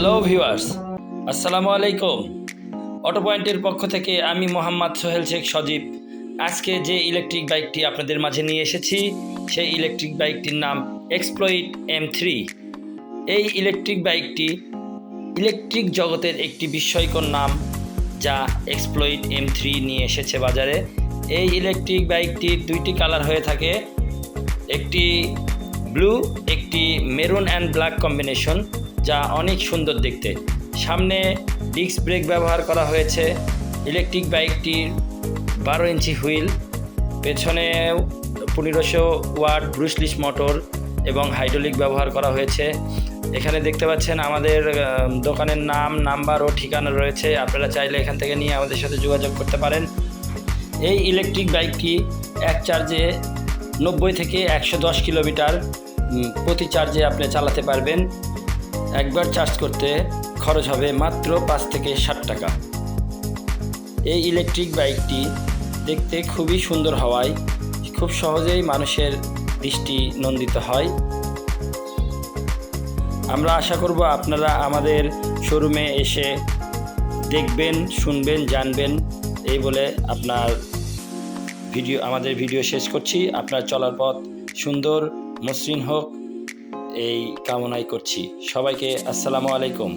Hello viewers, আসসালামু আলাইকুম। Auto পয়েন্টের পক্ষ থেকে আমি মোহাম্মদ সোহেল শেখ সজীব আজকে যে ইলেকট্রিক বাইকটি আপনাদের মাঝে নিয়ে এসেছি সেই ইলেকট্রিক বাইকটির নাম এক্সপ্লয়েড M3। এই ইলেকট্রিক বাইকটি ইলেকট্রিক জগতের একটি বিস্ময়কর নাম, যা এক্সপ্লয়েড M3 নিয়ে এসেছে বাজারে। এই ইলেকট্রিক বাইকটির দুইটি কালার হয়ে থাকে, একটি ব্লু, একটি মেরুন অ্যান্ড ব্ল্যাক কম্বিনেশন, যা অনেক সুন্দর দেখতে। সামনে ডিস্ক ব্রেক ব্যবহার করা হয়েছে। ইলেকট্রিক বাইকটির 12 ইঞ্চি হুইল, পেছনে 1500 ওয়াট ব্রুসলিস মোটর এবং হাইড্রোলিক ব্যবহার করা হয়েছে। এখানে দেখতে পাচ্ছেন আমাদের দোকানের নাম, নাম্বার ও ঠিকানা রয়েছে। আপনারা চাইলে এখান থেকে নিয়ে আমাদের সাথে যোগাযোগ করতে পারেন। এই ইলেকট্রিক বাইকটি এক চার্জে 90 থেকে 110 কিলোমিটার প্রতি চার্জে আপনি চালাতে পারবেন। একবার চার্জ করতে খরচ হবে মাত্র 5 থেকে 60 টাকা। এই ইলেকট্রিক বাইকটি দেখতে খুবই সুন্দর হওয়ায় খুব সহজেই মানুষের দৃষ্টি নন্দিত হয়। আমরা আশা করব আপনারা আমাদের শোরুমে এসে দেখবেন, শুনবেন, জানবেন। এই বলে আমাদের ভিডিও শেষ করছি। আপনার চলার পথ সুন্দর, মসৃণ হোক এই কামনাই করছি। সবাইকে আসসালামু আলাইকুম।